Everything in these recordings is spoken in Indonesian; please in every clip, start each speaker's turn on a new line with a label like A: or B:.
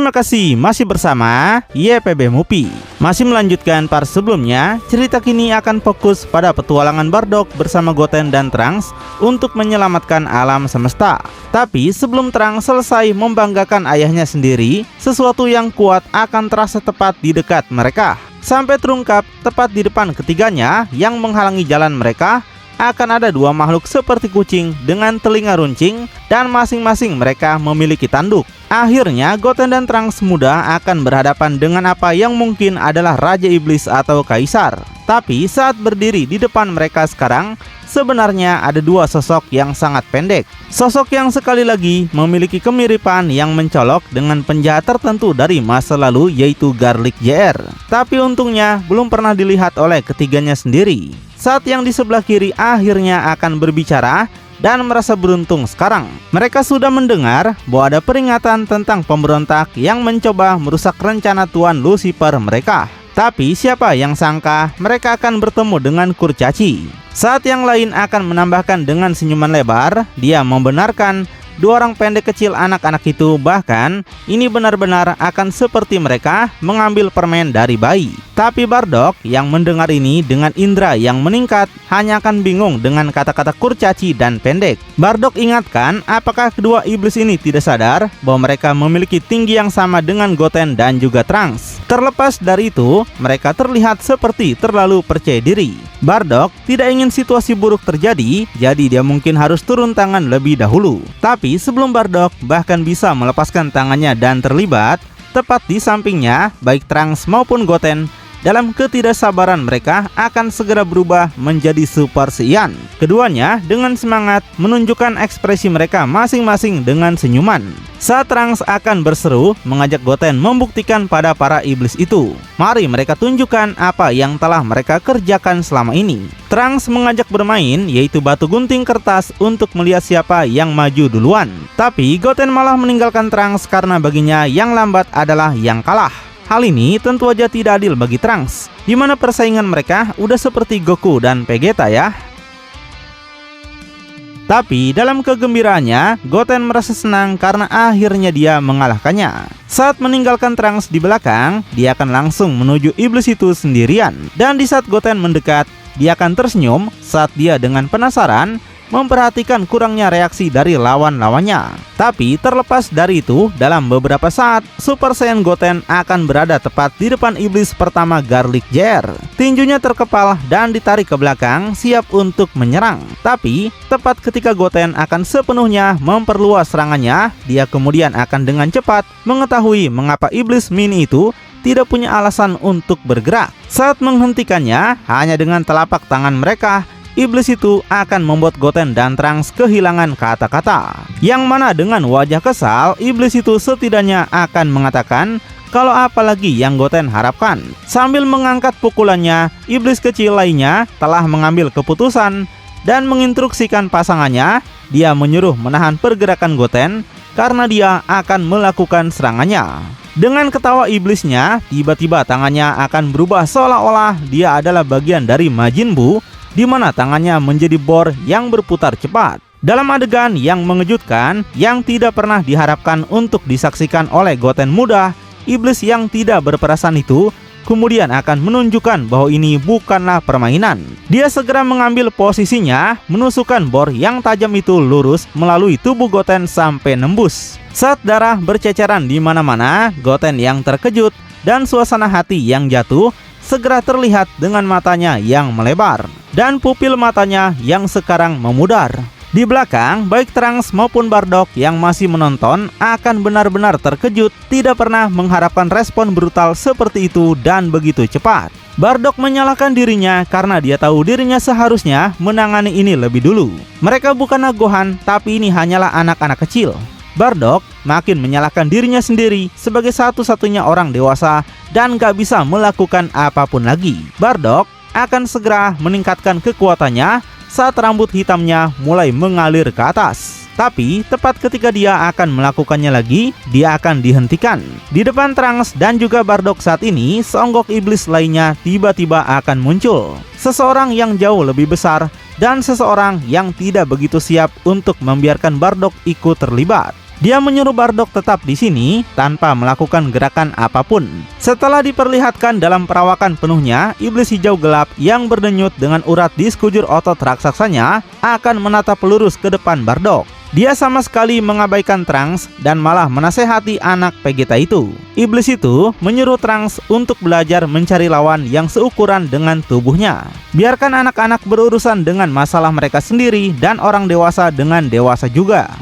A: Terima kasih masih bersama YPB Movie. Masih melanjutkan part sebelumnya, cerita kini akan fokus pada petualangan Bardock bersama Goten dan Trunks untuk menyelamatkan alam semesta. Tapi sebelum Trunks selesai membanggakan ayahnya sendiri, sesuatu yang kuat akan terasa tepat di dekat mereka. Sampai terungkap tepat di depan ketiganya yang menghalangi jalan mereka, akan ada dua makhluk seperti kucing dengan telinga runcing dan masing-masing mereka memiliki tanduk. Akhirnya Goten dan Trunks muda akan berhadapan dengan apa yang mungkin adalah Raja Iblis atau Kaisar. Tapi saat berdiri di depan mereka sekarang, sebenarnya ada dua sosok yang sangat pendek. Sosok yang sekali lagi memiliki kemiripan yang mencolok dengan penjahat tertentu dari masa lalu, yaitu Garlic JR. Tapi untungnya belum pernah dilihat oleh ketiganya sendiri. Saat yang di sebelah kiri akhirnya akan berbicara dan merasa beruntung sekarang. Mereka sudah mendengar bahwa ada peringatan tentang pemberontak yang mencoba merusak rencana Tuan Lucifer mereka. Tapi siapa yang sangka mereka akan bertemu dengan kurcaci. Saat yang lain akan menambahkan dengan senyuman lebar, dia membenarkan dua orang pendek kecil anak-anak itu, bahkan ini benar-benar akan seperti mereka mengambil permen dari bayi. Tapi Bardock yang mendengar ini dengan indera yang meningkat hanya akan bingung dengan kata-kata kurcaci dan pendek. Bardock ingatkan apakah kedua iblis ini tidak sadar bahwa mereka memiliki tinggi yang sama dengan Goten dan juga Trunks. Terlepas dari itu, mereka terlihat seperti terlalu percaya diri. Bardock tidak ingin situasi buruk terjadi, jadi dia mungkin harus turun tangan lebih dahulu. Tapi sebelum Bardock bahkan bisa melepaskan tangannya dan terlibat, tepat di sampingnya, baik Trunks maupun Goten dalam ketidaksabaran mereka akan segera berubah menjadi Super Saiyan. Keduanya dengan semangat menunjukkan ekspresi mereka masing-masing dengan senyuman. Saat Trunks akan berseru mengajak Goten membuktikan pada para iblis itu, mari mereka tunjukkan apa yang telah mereka kerjakan selama ini. Trunks mengajak bermain, yaitu batu gunting kertas untuk melihat siapa yang maju duluan. Tapi Goten malah meninggalkan Trunks karena baginya yang lambat adalah yang kalah. Hal ini tentu aja tidak adil bagi Trunks, di mana persaingan mereka udah seperti Goku dan Vegeta ya. Tapi dalam kegembiraannya, Goten merasa senang karena akhirnya dia mengalahkannya. Saat meninggalkan Trunks di belakang, dia akan langsung menuju iblis itu sendirian. Dan di saat Goten mendekat, dia akan tersenyum saat dia dengan penasaran memperhatikan kurangnya reaksi dari lawan-lawannya. Tapi terlepas dari itu, dalam beberapa saat, Super Saiyan Goten akan berada tepat di depan iblis pertama Garlic JR. Tinjunya terkepal dan ditarik ke belakang, siap untuk menyerang. Tapi tepat ketika Goten akan sepenuhnya memperluas serangannya, dia kemudian akan dengan cepat mengetahui mengapa iblis mini itu tidak punya alasan untuk bergerak. Saat menghentikannya hanya dengan telapak tangan mereka, iblis itu akan membuat Goten dan Trunks kehilangan kata-kata. Yang mana dengan wajah kesal, iblis itu setidaknya akan mengatakan kalau apalagi yang Goten harapkan. Sambil mengangkat pukulannya, iblis kecil lainnya telah mengambil keputusan dan menginstruksikan pasangannya. Dia menyuruh menahan pergerakan Goten karena dia akan melakukan serangannya. Dengan ketawa iblisnya, tiba-tiba tangannya akan berubah seolah-olah dia adalah bagian dari Majin Buu, di mana tangannya menjadi bor yang berputar cepat. Dalam adegan yang mengejutkan yang tidak pernah diharapkan untuk disaksikan oleh Goten muda, iblis yang tidak berperasaan itu kemudian akan menunjukkan bahwa ini bukanlah permainan. Dia segera mengambil posisinya, menusukkan bor yang tajam itu lurus melalui tubuh Goten sampai nembus. Saat darah berceceran di mana-mana, Goten yang terkejut dan suasana hati yang jatuh segera terlihat dengan matanya yang melebar dan pupil matanya yang sekarang memudar. Di belakang, baik Trunks maupun Bardock yang masih menonton akan benar-benar terkejut, tidak pernah mengharapkan respon brutal seperti itu dan begitu cepat. Bardock menyalahkan dirinya karena dia tahu dirinya seharusnya menangani ini lebih dulu. Mereka bukanlah Gohan, tapi ini hanyalah anak-anak kecil. Bardock makin menyalahkan dirinya sendiri sebagai satu-satunya orang dewasa dan gak bisa melakukan apapun lagi. Bardock akan segera meningkatkan kekuatannya saat rambut hitamnya mulai mengalir ke atas. Tapi tepat ketika dia akan melakukannya lagi, dia akan dihentikan. Di depan Trunks dan juga Bardock saat ini, seonggok iblis lainnya tiba-tiba akan muncul. Seseorang yang jauh lebih besar dan seseorang yang tidak begitu siap untuk membiarkan Bardock ikut terlibat. Dia menyuruh Bardock tetap di sini tanpa melakukan gerakan apapun. Setelah diperlihatkan dalam perawakan penuhnya, iblis hijau gelap yang berdenyut dengan urat di sekujur otot raksasanya akan menatap lurus ke depan Bardock. Dia sama sekali mengabaikan Trunks dan malah menasehati anak Vegeta itu. Iblis itu menyuruh Trunks untuk belajar mencari lawan yang seukuran dengan tubuhnya. Biarkan anak-anak berurusan dengan masalah mereka sendiri dan orang dewasa dengan dewasa juga.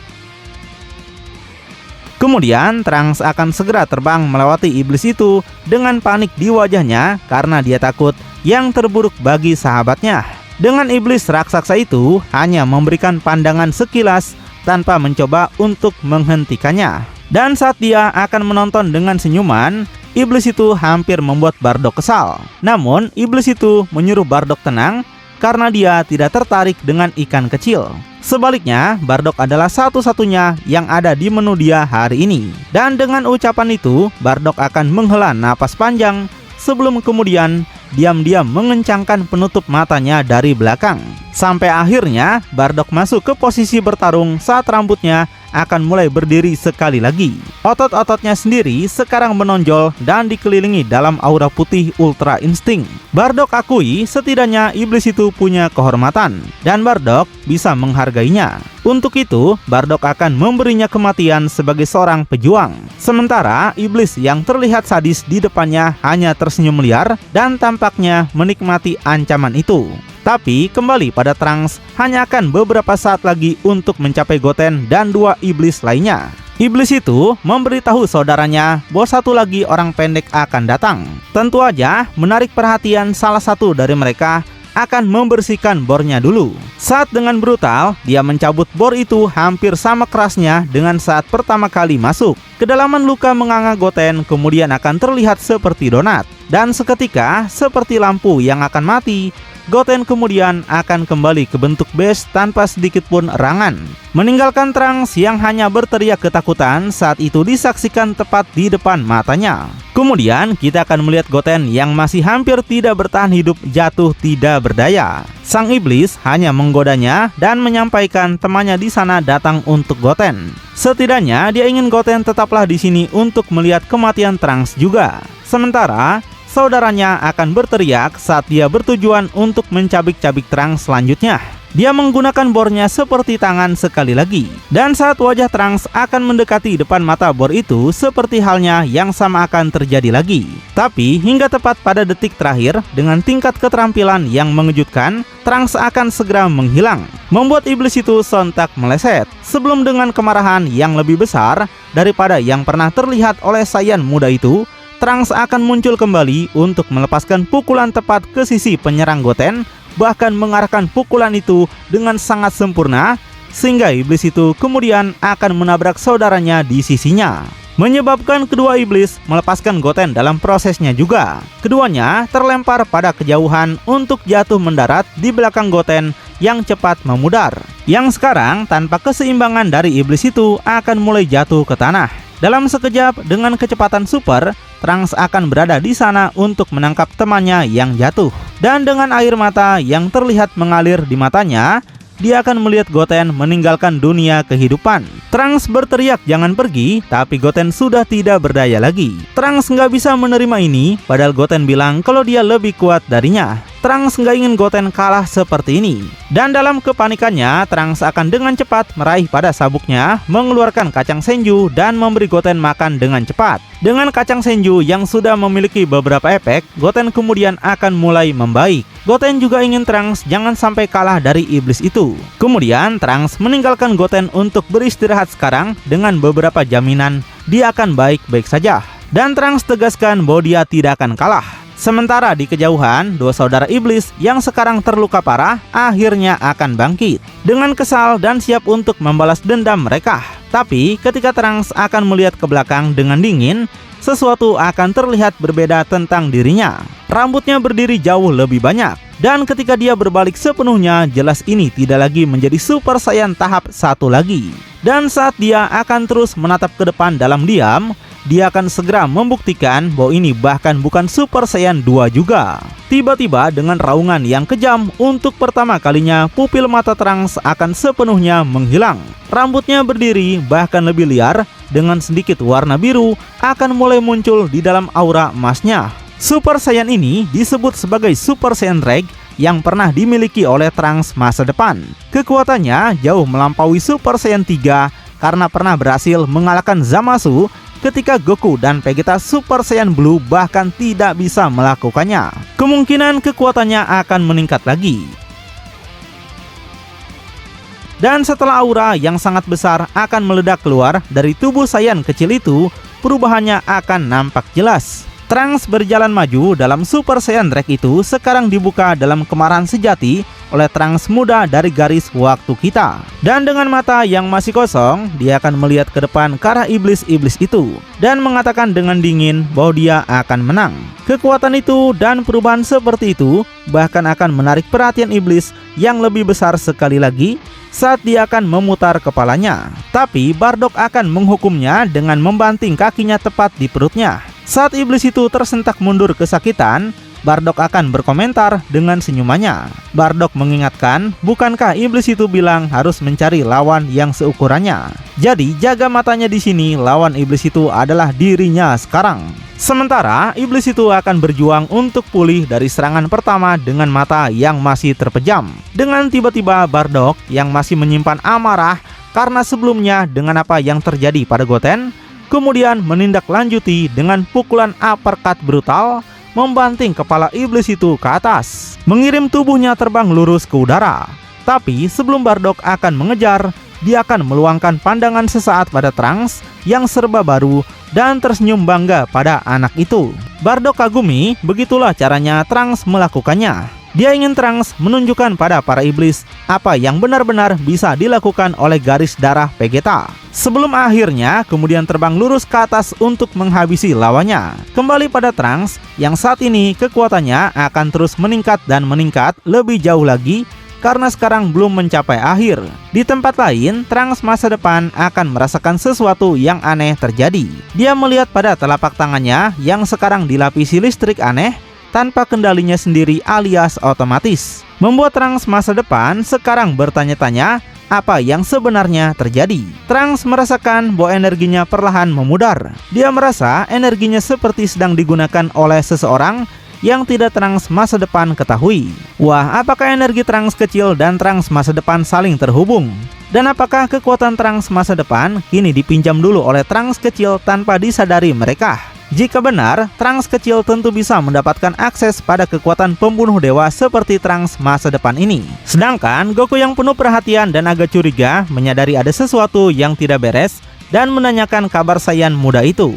A: Kemudian Trunks akan segera terbang melewati iblis itu dengan panik di wajahnya karena dia takut yang terburuk bagi sahabatnya. Dengan iblis raksasa itu hanya memberikan pandangan sekilas tanpa mencoba untuk menghentikannya. Dan saat dia akan menonton dengan senyuman, iblis itu hampir membuat Bardock kesal. Namun iblis itu menyuruh Bardock tenang karena dia tidak tertarik dengan ikan kecil. Sebaliknya, Bardock adalah satu-satunya yang ada di menu dia hari ini. Dan dengan ucapan itu, Bardock akan menghela napas panjang sebelum kemudian diam-diam mengencangkan penutup matanya dari belakang. Sampai akhirnya Bardock masuk ke posisi bertarung saat rambutnya akan mulai berdiri sekali lagi. Otot-ototnya sendiri sekarang menonjol dan dikelilingi dalam aura putih ultra insting. Bardock akui setidaknya iblis itu punya kehormatan dan Bardock bisa menghargainya. Untuk itu, Bardock akan memberinya kematian sebagai seorang pejuang. Sementara iblis yang terlihat sadis di depannya hanya tersenyum liar dan tampaknya menikmati ancaman itu. Tapi kembali pada Trunks hanya akan beberapa saat lagi untuk mencapai Goten dan dua iblis lainnya. Iblis itu memberitahu saudaranya bahwa satu lagi orang pendek akan datang. Tentu aja menarik perhatian salah satu dari mereka akan membersihkan bornya dulu. Saat dengan brutal, dia mencabut bor itu hampir sama kerasnya dengan saat pertama kali masuk. Kedalaman luka menganga Goten kemudian akan terlihat seperti donat. Dan seketika, seperti lampu yang akan mati, Goten kemudian akan kembali ke bentuk base tanpa sedikit pun erangan, meninggalkan Trunks yang hanya berteriak ketakutan saat itu disaksikan tepat di depan matanya. Kemudian kita akan melihat Goten yang masih hampir tidak bertahan hidup jatuh tidak berdaya. Sang iblis hanya menggodanya dan menyampaikan temannya di sana datang untuk Goten. Setidaknya dia ingin Goten tetaplah di sini untuk melihat kematian Trunks juga. Sementara saudaranya akan berteriak saat dia bertujuan untuk mencabik-cabik Trunks selanjutnya. Dia menggunakan bornya seperti tangan sekali lagi. Dan saat wajah Trunks akan mendekati depan mata bor itu, seperti halnya yang sama akan terjadi lagi. Tapi hingga tepat pada detik terakhir, dengan tingkat keterampilan yang mengejutkan, Trunks akan segera menghilang, membuat iblis itu sontak meleset. Sebelum dengan kemarahan yang lebih besar daripada yang pernah terlihat oleh Saiyan muda itu, Trunks akan muncul kembali untuk melepaskan pukulan tepat ke sisi penyerang Goten, bahkan mengarahkan pukulan itu dengan sangat sempurna, sehingga iblis itu kemudian akan menabrak saudaranya di sisinya, menyebabkan kedua iblis melepaskan Goten dalam prosesnya juga. Keduanya terlempar pada kejauhan untuk jatuh mendarat di belakang Goten yang cepat memudar, yang sekarang tanpa keseimbangan dari iblis itu akan mulai jatuh ke tanah. Dalam sekejap dengan kecepatan super, Trunks akan berada di sana untuk menangkap temannya yang jatuh. Dan dengan air mata yang terlihat mengalir di matanya, dia akan melihat Goten meninggalkan dunia kehidupan. Trunks berteriak jangan pergi, tapi Goten sudah tidak berdaya lagi. Trunks nggak bisa menerima ini, padahal Goten bilang kalau dia lebih kuat darinya. Trunks nggak ingin Goten kalah seperti ini. Dan dalam kepanikannya, Trunks akan dengan cepat meraih pada sabuknya, mengeluarkan kacang senju dan memberi Goten makan dengan cepat. Dengan kacang senju yang sudah memiliki beberapa efek, Goten kemudian akan mulai membaik. Goten juga ingin Trunks jangan sampai kalah dari iblis itu. Kemudian Trunks meninggalkan Goten untuk beristirahat sekarang dengan beberapa jaminan dia akan baik-baik saja. Dan Trunks tegaskan bahwa dia tidak akan kalah. Sementara di kejauhan, dua saudara iblis yang sekarang terluka parah akhirnya akan bangkit dengan kesal dan siap untuk membalas dendam mereka. Tapi ketika Trunks akan melihat ke belakang dengan dingin, sesuatu akan terlihat berbeda tentang dirinya. Rambutnya berdiri jauh lebih banyak. Dan ketika dia berbalik sepenuhnya, jelas ini tidak lagi menjadi Super Saiyan tahap 1 lagi. Dan saat dia akan terus menatap ke depan dalam diam, dia akan segera membuktikan bahwa ini bahkan bukan Super Saiyan 2 juga. Tiba-tiba dengan raungan yang kejam, untuk pertama kalinya pupil mata Trunks akan sepenuhnya menghilang. Rambutnya berdiri bahkan lebih liar dengan sedikit warna biru akan mulai muncul di dalam aura emasnya. Super Saiyan ini disebut sebagai Super Saiyan Reg yang pernah dimiliki oleh Trunks masa depan. Kekuatannya jauh melampaui Super Saiyan 3 karena pernah berhasil mengalahkan Zamasu ketika Goku dan Vegeta Super Saiyan Blue bahkan tidak bisa melakukannya. Kemungkinan kekuatannya akan meningkat lagi. Dan setelah aura yang sangat besar akan meledak keluar dari tubuh Saiyan kecil itu, perubahannya akan nampak jelas. Trunks berjalan maju dalam Super Saiyan Reg itu sekarang dibuka dalam kemarahan sejati oleh Trunks muda dari garis waktu kita. Dan dengan mata yang masih kosong, dia akan melihat ke depan ke arah iblis-iblis itu dan mengatakan dengan dingin bahwa dia akan menang. Kekuatan itu dan perubahan seperti itu bahkan akan menarik perhatian iblis yang lebih besar sekali lagi saat dia akan memutar kepalanya. Tapi Bardock akan menghukumnya dengan membanting kakinya tepat di perutnya. Saat iblis itu tersentak mundur kesakitan, Bardock akan berkomentar dengan senyumannya. Bardock mengingatkan, bukankah iblis itu bilang harus mencari lawan yang seukurannya? Jadi jaga matanya di sini, lawan iblis itu adalah dirinya sekarang. Sementara iblis itu akan berjuang untuk pulih dari serangan pertama dengan mata yang masih terpejam. Dengan tiba-tiba Bardock yang masih menyimpan amarah karena sebelumnya dengan apa yang terjadi pada Goten, kemudian menindaklanjuti dengan pukulan uppercut brutal, membanting kepala iblis itu ke atas, mengirim tubuhnya terbang lurus ke udara. Tapi sebelum Bardock akan mengejar, dia akan meluangkan pandangan sesaat pada Trunks yang serba baru dan tersenyum bangga pada anak itu. Bardock kagumi, begitulah caranya Trunks melakukannya. Dia ingin Trunks menunjukkan pada para iblis apa yang benar-benar bisa dilakukan oleh garis darah Vegeta, sebelum akhirnya kemudian terbang lurus ke atas untuk menghabisi lawannya. Kembali pada Trunks yang saat ini kekuatannya akan terus meningkat dan meningkat lebih jauh lagi karena sekarang belum mencapai akhir. Di tempat lain, Trunks masa depan akan merasakan sesuatu yang aneh terjadi. Dia melihat pada telapak tangannya yang sekarang dilapisi listrik aneh tanpa kendalinya sendiri alias otomatis, membuat Trunks masa depan sekarang bertanya-tanya apa yang sebenarnya terjadi. Trunks merasakan bahwa energinya perlahan memudar. Dia merasa energinya seperti sedang digunakan oleh seseorang yang tidak Trunks masa depan ketahui. Wah, apakah energi Trunks kecil dan Trunks masa depan saling terhubung? Dan apakah kekuatan Trunks masa depan kini dipinjam dulu oleh Trunks kecil tanpa disadari mereka? Jika benar, Trunks kecil tentu bisa mendapatkan akses pada kekuatan pembunuh dewa seperti Trunks masa depan ini. Sedangkan Goku yang penuh perhatian dan agak curiga menyadari ada sesuatu yang tidak beres dan menanyakan kabar Saiyan muda itu.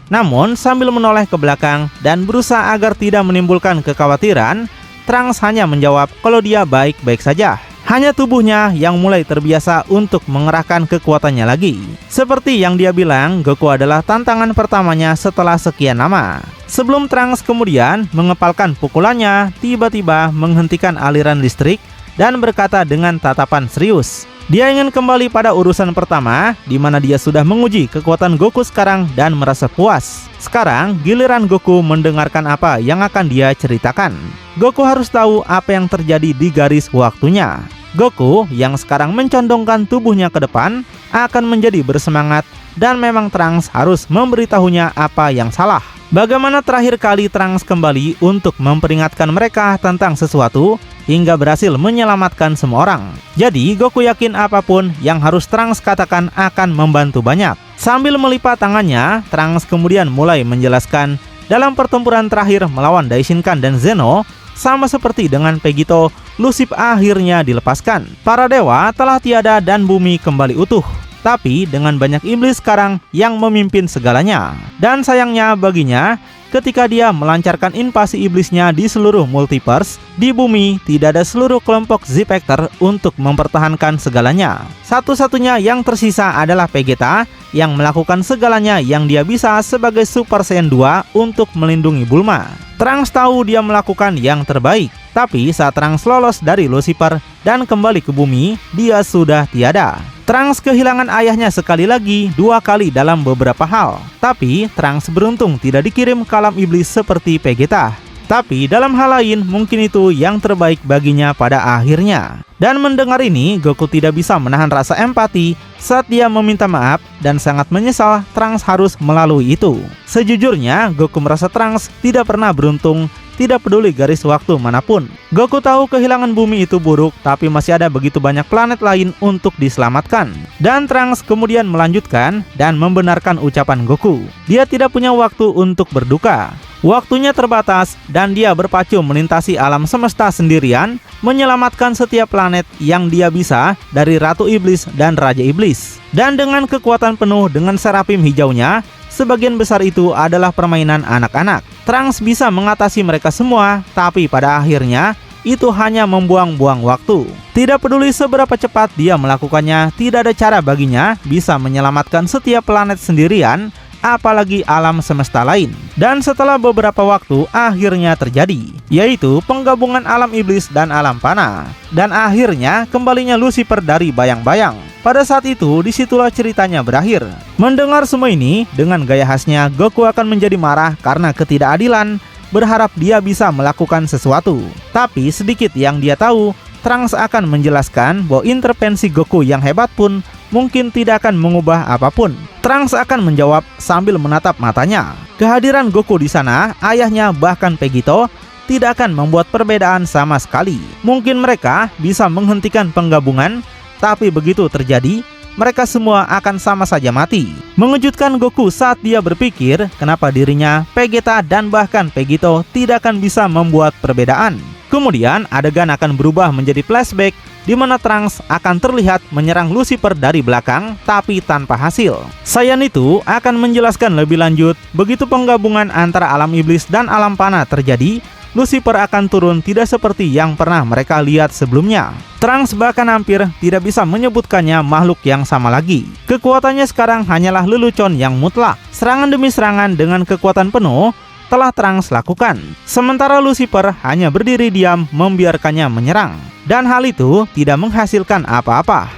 A: Namun sambil menoleh ke belakang dan berusaha agar tidak menimbulkan kekhawatiran, Trunks hanya menjawab kalau dia baik-baik saja. Hanya tubuhnya yang mulai terbiasa untuk mengerahkan kekuatannya lagi. Seperti yang dia bilang, Goku adalah tantangan pertamanya setelah sekian lama. Sebelum Trunks kemudian mengepalkan pukulannya, tiba-tiba menghentikan aliran listrik dan berkata dengan tatapan serius. Dia ingin kembali pada urusan pertama, di mana dia sudah menguji kekuatan Goku sekarang dan merasa puas. Sekarang giliran Goku mendengarkan apa yang akan dia ceritakan. Goku harus tahu apa yang terjadi di garis waktunya. Goku yang sekarang mencondongkan tubuhnya ke depan akan menjadi bersemangat dan memang Trunks harus memberitahunya apa yang salah. Bagaimana terakhir kali Trunks kembali untuk memperingatkan mereka tentang sesuatu hingga berhasil menyelamatkan semua orang. Jadi Goku yakin apapun yang harus Trunks katakan akan membantu banyak. Sambil melipat tangannya, Trunks kemudian mulai menjelaskan dalam pertempuran terakhir melawan Daishinkan dan Zeno, sama seperti dengan Vegito, Lucip akhirnya dilepaskan. Para dewa telah tiada dan bumi kembali utuh. Tapi dengan banyak iblis sekarang yang memimpin segalanya. Dan sayangnya baginya, ketika dia melancarkan invasi iblisnya di seluruh multiverse, di bumi tidak ada seluruh kelompok Z-Factor untuk mempertahankan segalanya. Satu-satunya yang tersisa adalah Vegeta yang melakukan segalanya yang dia bisa sebagai Super Saiyan 2 untuk melindungi Bulma. Trunks tahu dia melakukan yang terbaik, tapi saat Trunks lolos dari Lucifer dan kembali ke bumi, dia sudah tiada. Trunks kehilangan ayahnya sekali lagi, 2 kali dalam beberapa hal. Tapi Trunks beruntung tidak dikirim ke alam iblis seperti Vegeta. Tapi dalam hal lain mungkin itu yang terbaik baginya pada akhirnya. Dan mendengar ini, Goku tidak bisa menahan rasa empati saat dia meminta maaf dan sangat menyesal Trunks harus melalui itu. Sejujurnya, Goku merasa Trunks tidak pernah beruntung, tidak peduli garis waktu manapun. Goku tahu kehilangan bumi itu buruk, tapi masih ada begitu banyak planet lain untuk diselamatkan. Dan Trunks kemudian melanjutkan dan membenarkan ucapan Goku. Dia tidak punya waktu untuk berduka. Waktunya terbatas dan dia berpacu melintasi alam semesta sendirian, menyelamatkan setiap planet yang dia bisa dari Ratu Iblis dan Raja Iblis. Dan dengan kekuatan penuh dengan Seraphim hijaunya, sebagian besar itu adalah permainan anak-anak. Trunks bisa mengatasi mereka semua, tapi pada akhirnya itu hanya membuang-buang waktu. Tidak peduli seberapa cepat dia melakukannya, tidak ada cara baginya bisa menyelamatkan setiap planet sendirian, apalagi alam semesta lain. Dan setelah beberapa waktu akhirnya terjadi, yaitu penggabungan alam iblis dan alam panah. Dan akhirnya kembalinya Lucifer dari bayang-bayang. Pada saat itu disitulah ceritanya berakhir. Mendengar semua ini, dengan gaya khasnya Goku akan menjadi marah karena ketidakadilan, berharap dia bisa melakukan sesuatu. Tapi sedikit yang dia tahu, Trunks akan menjelaskan bahwa intervensi Goku yang hebat pun mungkin tidak akan mengubah apapun. Trunks akan menjawab sambil menatap matanya. Kehadiran Goku di sana, ayahnya bahkan Vegito, tidak akan membuat perbedaan sama sekali. Mungkin mereka bisa menghentikan penggabungan, tapi begitu terjadi, mereka semua akan sama saja mati. Mengejutkan Goku saat dia berpikir kenapa dirinya, Vegeta, dan bahkan Vegito tidak akan bisa membuat perbedaan. Kemudian adegan akan berubah menjadi flashback di mana Trunks akan terlihat menyerang Lucifer dari belakang tapi tanpa hasil. Saiyan itu akan menjelaskan lebih lanjut, begitu penggabungan antara alam iblis dan alam panah terjadi, Lucifer akan turun tidak seperti yang pernah mereka lihat sebelumnya. Trunks bahkan hampir tidak bisa menyebutkannya makhluk yang sama lagi. Kekuatannya sekarang hanyalah lelucon yang mutlak. Serangan demi serangan dengan kekuatan penuh telah Trunks lakukan. Sementara Lucifer hanya berdiri diam membiarkannya menyerang. Dan hal itu tidak menghasilkan apa-apa.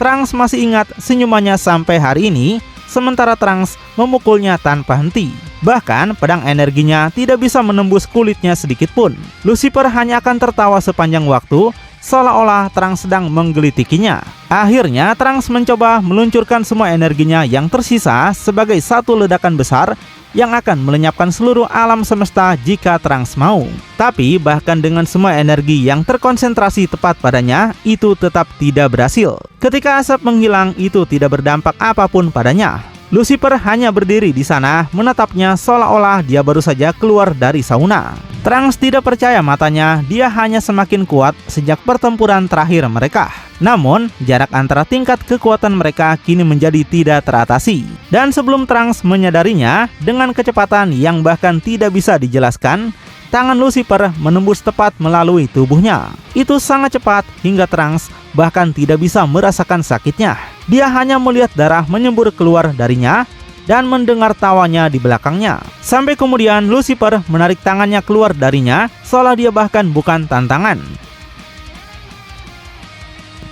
A: Trunks masih ingat senyumannya sampai hari ini, sementara Trunks memukulnya tanpa henti. Bahkan pedang energinya tidak bisa menembus kulitnya sedikit pun. Lucifer hanya akan tertawa sepanjang waktu, seolah-olah Trunks sedang menggelitikinya. Akhirnya Trunks mencoba meluncurkan semua energinya yang tersisa sebagai satu ledakan besar yang akan melenyapkan seluruh alam semesta jika Trunks mau. Tapi bahkan dengan semua energi yang terkonsentrasi tepat padanya, itu tetap tidak berhasil. Ketika asap menghilang, itu tidak berdampak apapun padanya. Lucifer hanya berdiri di sana menatapnya seolah-olah dia baru saja keluar dari sauna. Trunks tidak percaya matanya, dia hanya semakin kuat sejak pertempuran terakhir mereka. Namun, jarak antara tingkat kekuatan mereka kini menjadi tidak teratasi. Dan sebelum Trunks menyadarinya, dengan kecepatan yang bahkan tidak bisa dijelaskan, tangan Lucifer menembus tepat melalui tubuhnya. Itu sangat cepat hingga Trunks bahkan tidak bisa merasakan sakitnya. Dia hanya melihat darah menyembur keluar darinya dan mendengar tawanya di belakangnya. Sampai kemudian Lucifer menarik tangannya keluar darinya, seolah dia bahkan bukan tantangan.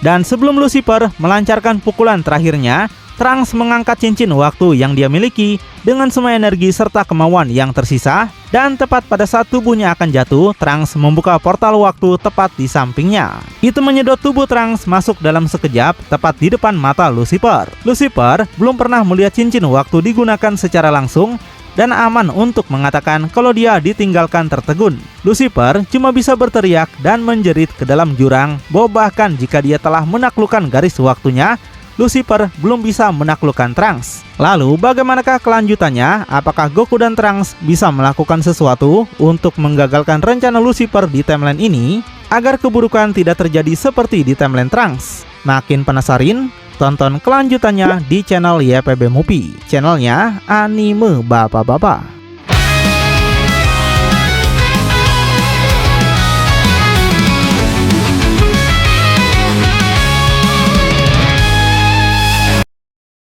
A: Dan sebelum Lucifer melancarkan pukulan terakhirnya, Trunks mengangkat cincin waktu yang dia miliki dengan semua energi serta kemauan yang tersisa, dan tepat pada saat tubuhnya akan jatuh, Trunks membuka portal waktu tepat di sampingnya. Itu menyedot tubuh Trunks masuk dalam sekejap tepat di depan mata Lucifer. Lucifer belum pernah melihat cincin waktu digunakan secara langsung dan aman untuk mengatakan kalau dia ditinggalkan tertegun. Lucifer cuma bisa berteriak dan menjerit ke dalam jurang bahwa bahkan jika dia telah menaklukkan garis waktunya, Lucifer belum bisa menaklukkan Trunks. Lalu bagaimanakah kelanjutannya? Apakah Goku dan Trunks bisa melakukan sesuatu untuk menggagalkan rencana Lucifer di timeline ini agar keburukan tidak terjadi seperti di timeline Trunks? Makin penasaran? Tonton kelanjutannya di channel YPB Movie, channelnya anime bapak-bapak.